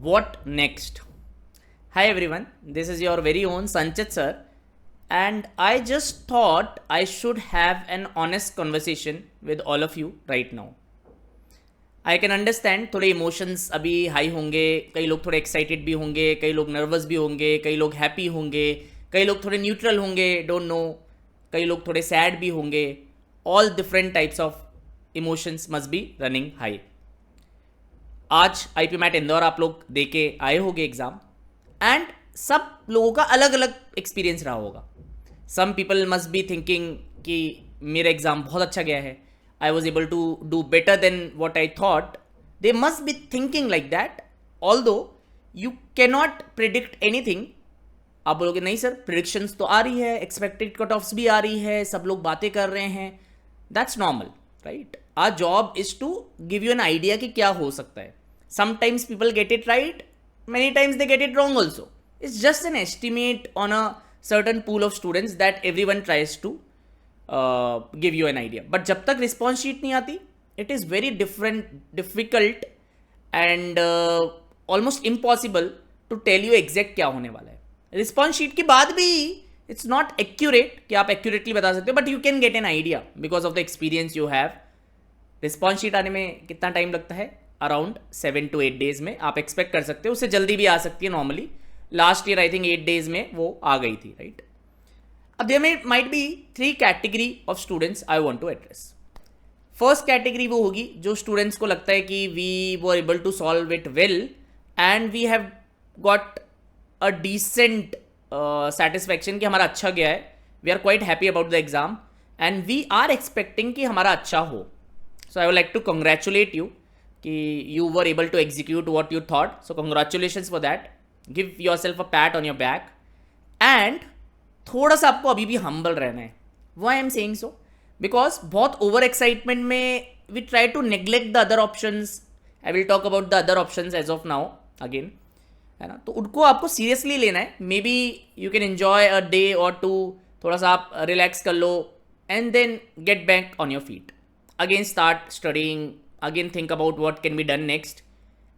What next? Hi everyone, this is your very own Sanchit sir, and I just thought I should have an honest conversation with all of you right now. I can understand थोड़े emotions अभी high होंगे, कई लोग थोड़े excited भी होंगे, कई लोग नर्वस भी होंगे, कई लोग हैप्पी होंगे, कई लोग थोड़े न्यूट्रल होंगे, डोंट नो, कई लोग थोड़े सैड भी होंगे. All different types of emotions must be running high. आज आईपी मैट इंदौर आप लोग दे के आए होंगे एग्जाम, एंड सब लोगों का अलग अलग एक्सपीरियंस रहा होगा. Some people must be thinking कि मेरा एग्जाम बहुत अच्छा गया है, I was able to do better than what I thought. They must be thinking like that. Although you cannot predict anything. आप बोलोगे नहीं सर, प्रिडिक्शंस तो आ रही है, एक्सपेक्टेड कट ऑफ्स भी आ रही है, सब लोग बातें कर रहे हैं. That's normal, right? Our job is to give you an idea कि क्या हो सकता है. Sometimes people get it right, many times they get it wrong also. It's just an estimate on a certain pool of students that every one tries to give you an idea. But जब तक response sheet नहीं आती, it is very difficult and almost impossible to tell you exact क्या होने वाला है. Response sheet के बाद भी इट्स नॉट एक्यूरेट कि आप एक्यूरेटली बता सकते हो, but you can get an idea because of the experience you have. Response sheet आने में कितना टाइम लगता है? अराउंड 7 to 8 days में आप एक्सपेक्ट कर सकते हो. उससे जल्दी भी आ सकती है normally. Last year I think 8 days में वो आ गई थी, राइट? अब there might be 3 category of students I want to address. First category वो होगी जो स्टूडेंट्स को लगता है कि we were able to solve it well and we have got a decent satisfaction कि हमारा अच्छा गया है. We are quite happy about the exam and we are expecting कि हमारा अच्छा हो. So I would like to congratulate you कि you were able to execute what you thought. So congratulations for that. Give yourself a pat on your back. And थोड़ा सा आपको अभी भी हम्बल रहना है. Why I am saying so? Because बहुत over excitement में we try to neglect the other options. I will talk about the other options as of now again, है ना? तो उनको आपको सीरियसली लेना है. Maybe you can enjoy a day और टू, थोड़ा सा आप रिलैक्स कर लो and then get back on your feet. Again start studying, again think about what can be done next,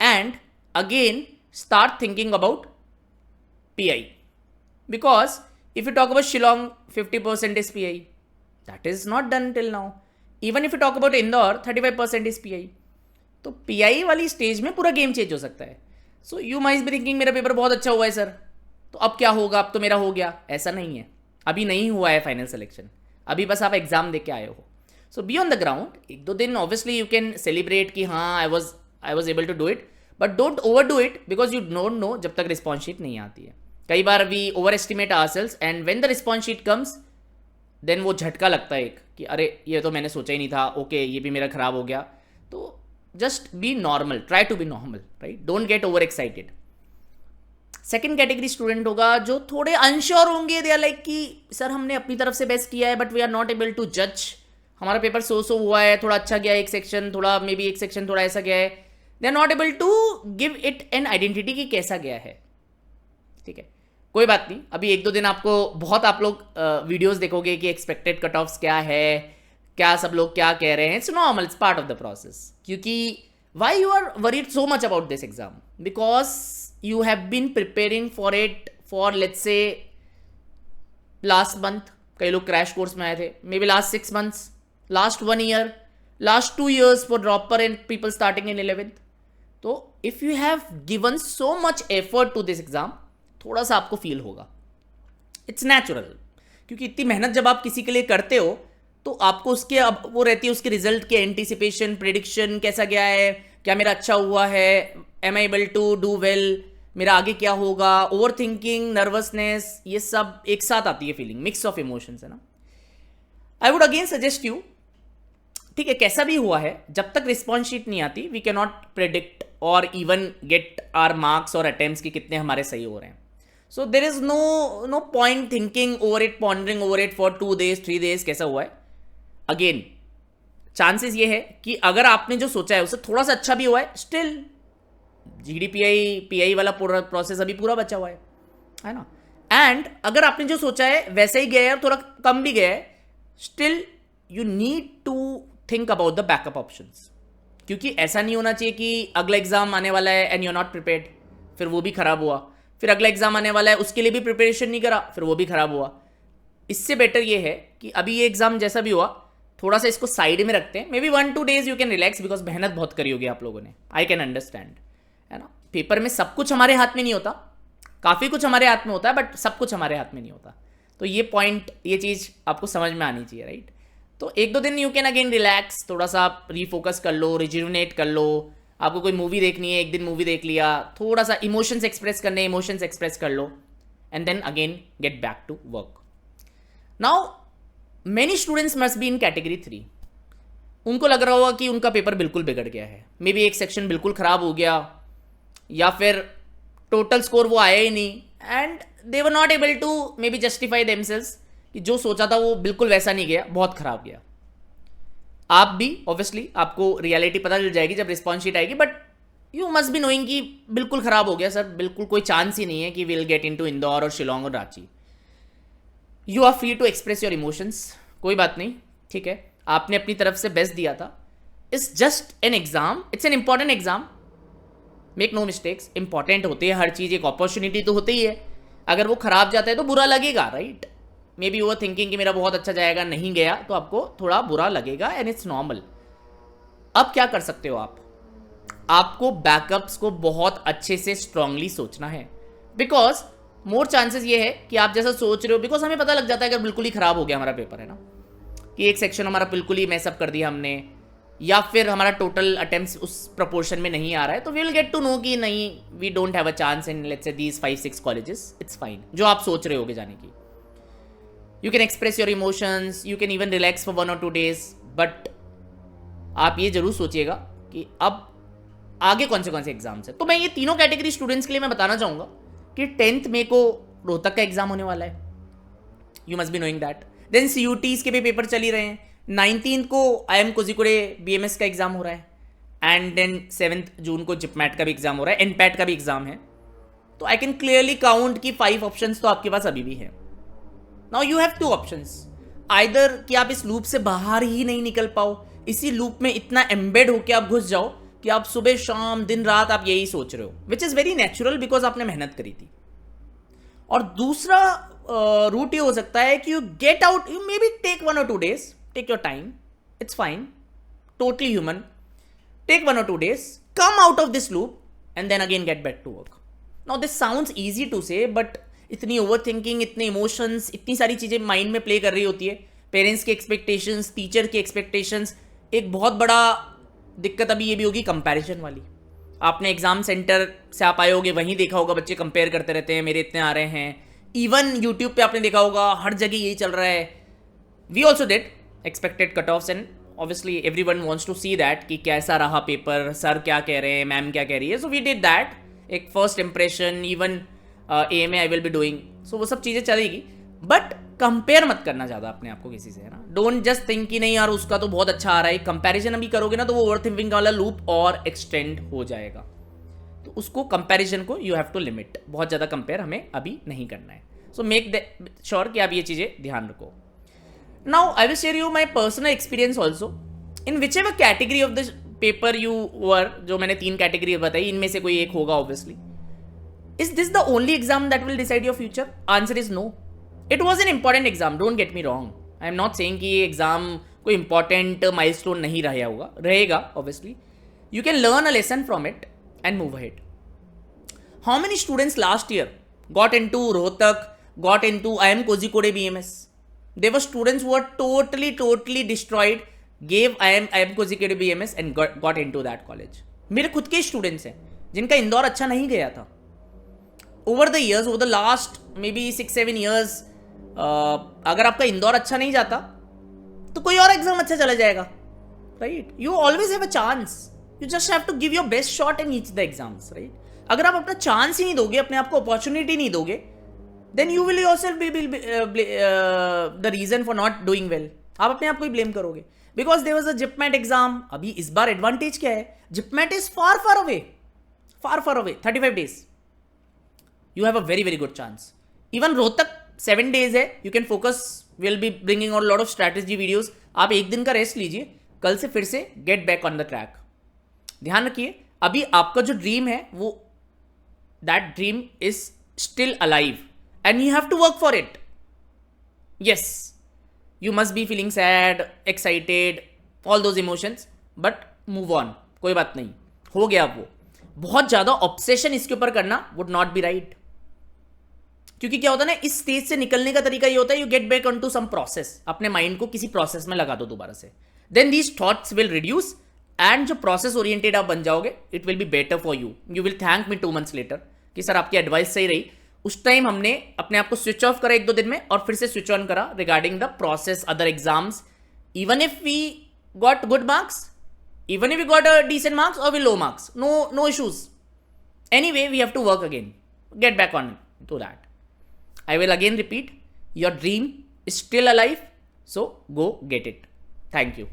and again start thinking about PI. Because if you talk about Shillong, 50% is PI. That is not done till now. Even if you talk about Indore, 35% is PI. तो PI वाली stage में पूरा game change हो सकता है. So you might be thinking मेरा paper बहुत अच्छा हुआ है सर, तो अब क्या होगा, अब तो मेरा हो गया. ऐसा नहीं है, अभी नहीं हुआ है फाइनल सिलेक्शन, अभी बस आप एग्जाम दे के आए हो. So be on the ground. 1-2 दिन ऑब्वियसली यू कैन सेलिब्रेट कि हाँ I was able to do it, but don't overdo it because you don't know जब तक रिस्पॉन्स शीट नहीं आती है. कई बार we overestimate ourselves and when the response sheet comes then वो झटका लगता है एक कि अरे ये तो मैंने सोचा ही नहीं था, ओके ये भी मेरा खराब हो गया. तो just be normal, try to be normal, right? Don't get over excited. Second category student होगा जो थोड़े अनश्योर होंगे. दे आर लाइक कि सर हमने अपनी तरफ से बेस्ट किया है but we are not able to जज. हमारा पेपर सो हुआ है, थोड़ा अच्छा गया एक सेक्शन, थोड़ा मे बी एक सेक्शन थोड़ा ऐसा गया है. They are not able to give it an identity कि कैसा गया है. ठीक है, कोई बात नहीं. अभी 1-2 दिन आपको बहुत आप लोग वीडियोस देखोगे कि एक्सपेक्टेड कट ऑफ्स क्या है, क्या सब लोग क्या कह रहे हैं. It's normal, it's part of the process. क्योंकि why you are worried so much about this exam? Because you have been preparing for it for let's say last month. कई लोग क्रैश कोर्स में आए थे, maybe last 6 months, last 1 year, last 2 years for dropper and people starting in 11th. तो if you have given so much effort to this exam, थोड़ा सा आपको feel होगा. इट्स नेचुरल, क्योंकि इतनी मेहनत जब आप किसी के लिए करते हो तो आपको उसके अब वो रहती है उसके रिजल्ट की एंटिसिपेशन, प्रिडिक्शन, कैसा गया है, क्या मेरा अच्छा हुआ है, am I able to do well, मेरा आगे क्या होगा, ओवर थिंकिंग, नर्वसनेस, ये सब एक साथ आती है फीलिंग, मिक्स ऑफ इमोशंस, है ना? I would again suggest you, ठीक है, कैसा भी हुआ है, जब तक रिस्पॉन्स शीट नहीं आती वी कैन नॉट प्रेडिक्ट और इवन गेट आर मार्क्स और अटेम्प्ट्स कि कितने हमारे सही हो रहे हैं. So there is no point thinking over it, pondering over it for 2 days 3 days कैसा हुआ है. अगेन चांसेस ये है कि अगर आपने जो सोचा है उससे थोड़ा सा अच्छा भी हुआ है, स्टिल GDPI PI वाला पूरा प्रोसेस अभी पूरा बचा हुआ है ना? एंड अगर आपने जो सोचा है वैसा ही गया है और थोड़ा कम भी गया है, still you need to think about the backup options. क्योंकि ऐसा नहीं होना चाहिए कि अगला एग्जाम आने वाला है and you are not prepared. फिर वो भी खराब हुआ, फिर अगला एग्जाम आने वाला है उसके लिए भी प्रिपरेशन नहीं करा, फिर वो भी खराब हुआ। इससे बेटर ये है कि अभी ये एग्जाम जैसा भी हुआ थोड़ा सा इसको साइड में रखते हैं, may be 1-2 days you can relax, because मेहनत बहुत करी होगी आप लोगों ने, आई कैन अंडरस्टैंड, है ना। पेपर में सब कुछ हमारे हाथ में नहीं होता, काफ़ी कुछ हमारे हाथ में होता है बट सब कुछ हमारे हाथ में नहीं होता। तो ये पॉइंट, ये चीज़ आपको समझ में आनी चाहिए, राइट। तो 1-2 दिन यू कैन अगेन रिलैक्स, थोड़ा सा आप रीफोकस कर लो, रिज्यूनेट कर लो। आपको कोई मूवी देखनी है, एक दिन मूवी देख लिया, थोड़ा सा इमोशंस एक्सप्रेस करने, इमोशंस एक्सप्रेस कर लो, and then again get back to work. Now many students must be in category 3। उनको लग रहा होगा कि उनका पेपर बिल्कुल बिगड़ गया है, मे बी एक सेक्शन बिल्कुल ख़राब हो गया, या फिर टोटल स्कोर वो आया ही नहीं, and they were not able to maybe justify themselves कि जो सोचा था वो बिल्कुल वैसा नहीं गया, बहुत ख़राब गया। आप भी ऑब्वियसली आपको रियलिटी पता चल जाएगी जब रिस्पॉन्स शीट आएगी, but you must be knowing कि बिल्कुल ख़राब हो गया सर, बिल्कुल कोई चांस ही नहीं है कि विल गेट इनटू इंदौर और शिलोंग और Ranchi. You are free to express your emotions, कोई बात नहीं, ठीक है, आपने अपनी तरफ से बेस्ट दिया था। It's just an exam, it's an important exam, make no mistakes, important होते हैं हर चीज़, एक अपॉर्चुनिटी तो होती ही है। अगर वो खराब जाता है तो बुरा लगेगा, राइट। मे बी वो थिंकिंग कि मेरा बहुत अच्छा जाएगा, नहीं गया तो आपको थोड़ा बुरा लगेगा, एंड इट्स नॉर्मल। अब क्या कर सकते हो आप, आपको बैकअप्स को बहुत अच्छे से स्ट्रांगली सोचना है, बिकॉज मोर चांसेस ये है कि आप जैसा सोच रहे हो, बिकॉज हमें पता लग जाता है अगर बिल्कुल ही खराब हो गया हमारा पेपर, है ना, कि एक सेक्शन हमारा बिल्कुल ही मैसअप कर दिया हमने, या फिर हमारा टोटल अटेम्प्ट्स उस प्रपोर्शन में नहीं आ रहा है, तो we will get to know कि नहीं, we don't have a chance in let's say these 5-6 colleges, it's fine, जो आप सोच रहे होगे जाने की। You can express your emotions, you can even relax for 1 or 2 days, but आप ये जरूर सोचिएगा कि अब आगे कौन से एग्जाम्स है। तो मैं ये तीनों कैटेगरी स्टूडेंट्स के लिए मैं बताना चाहूँगा कि 10th मई को रोहतक का एग्जाम होने वाला है, you must be knowing that. Then CUTs के भी पेपर चल ही रहे हैं, 19th को IIM कोझिकोडे BMS का एग्जाम हो रहा है, एंड देन 7th जून को जिपमैट का भी एग्जाम हो रहा है, NPAT का भी एग्जाम है। तो आई कैन क्लियरली काउंट कि 5 ऑप्शंस तो आपके पास अभी भी है। Now you have 2 options, either कि आप इस लूप से बाहर ही नहीं निकल पाओ, इसी लूप में इतना एम्बेड होके आप घुस जाओ कि आप सुबह शाम दिन रात आप यही सोच रहे हो, which is very natural because आपने मेहनत करी थी। और दूसरा रूट ये हो सकता है कि you get out, you may be take 1 or 2 days, take your time, it's fine, totally human, take 1 or 2 days, come out of this loop and then again get back to work. Now this sounds easy to say, but इतनी over thinking, इतने emotions, इतनी सारी चीज़ें mind में play कर रही होती है, पेरेंट्स की एक्सपेक्टेशंस, टीचर की एक्सपेक्टेशंस। एक बहुत बड़ा दिक्कत अभी ये भी होगी कंपैरिजन वाली। आपने एग्जाम सेंटर से आप आए होगे, वहीं देखा होगा बच्चे कंपेयर करते रहते हैं, मेरे इतने आ रहे हैं, इवन यूट्यूब पे आपने देखा होगा, हर जगह यही चल रहा है। We also did expected cut offs, and obviously every one wants to see that कि कैसा रहा पेपर, सर क्या कह रहे हैं, मैम क्या कह रही है, सो वी डिड दैट, एक first impression, even AMA I will be doing, so वो सब चीज़ें चलेगी, बट कंपेयर मत करना ज़्यादा अपने आप को किसी से, है ना। डोंट जस्ट थिंक कि नहीं यार उसका तो बहुत अच्छा आ रहा है, कंपैरिजन अभी करोगे ना तो वो ओवर थिंकिंग वाला लूप और एक्सटेंड हो जाएगा। तो उसको कंपैरिजन को यू हैव टू लिमिट, बहुत ज़्यादा कंपेयर हमें अभी नहीं करना है। सो मेक श्योर कि आप ये चीज़ें ध्यान रखो। Now I will share you my personal experience also in which ever category of the paper you were, जो मैंने 3 कैटेगरी बताई, इनमें से कोई एक होगा obviously. Is this the only exam that will decide your future? Answer is no. It was an important exam, don't get me wrong. I am not saying कि ये एग्जाम कोई important milestone नहीं रहा होगा, रहेगा obviously. You can learn a lesson from it and move ahead. How many students last year got into Rohtak, got into IIM Kozhikode BMS? There were students who were totally destroyed, gave IIM Kozhikode BMS and got into that college. मेरे खुद के students हैं जिनका इंदौर अच्छा नहीं गया था। Over the years, over the last may be 6-7 years, अगर आपका इंदौर अच्छा नहीं जाता तो कोई और एग्जाम अच्छा चला जाएगा, right. You always have a chance, you just have to give your best shot in each the exams, right. अगर आप अपना चांस ही नहीं दोगे, अपने आप को अपॉर्चुनिटी नहीं दोगे, then you will yourself be the reason for not doing well. आप अपने आप को ही ब्लेम करोगे, because there was a JIPMAT exam. अभी इस बार एडवांटेज क्या है, JIPMAT is far away, 35 days. You have a very good chance. Even Rohtak 7 days है, you can focus, we'll be bringing on a lot of strategy videos. आप एक दिन का रेस्ट लीजिए, कल से फिर से get back on the track. ध्यान रखिए, अभी आपका जो ड्रीम है वो that dream is still alive and you have to work for it. Yes, you must be feeling sad, excited, all those emotions, but move on. कोई बात नहीं, हो गया वो. बहुत ज़्यादा ऑब्सेशन इसके ऊपर करना वुड नॉट बी राइट. क्योंकि क्या होता है ना, इस स्टेज से निकलने का तरीका ये होता है, you get back on to some process. अपने माइंड को किसी प्रोसेस में लगा दो दोबारा से. Then these thoughts will reduce and जो प्रोसेस ओरिएंटेड आप बन जाओगे, it will be better for you. You will thank me 2 months later कि सर आपकी एडवाइस सही रही. उस टाइम हमने अपने आप को स्विच ऑफ करा 1-2 दिन में और फिर से स्विच ऑन करा regarding the process, other exams. Even if we got good marks, even if we got a decent marks or we low marks, no issues. Anyway, we have to work again, get back on to that. I will again repeat, your dream is still alive, so go get it. Thank you.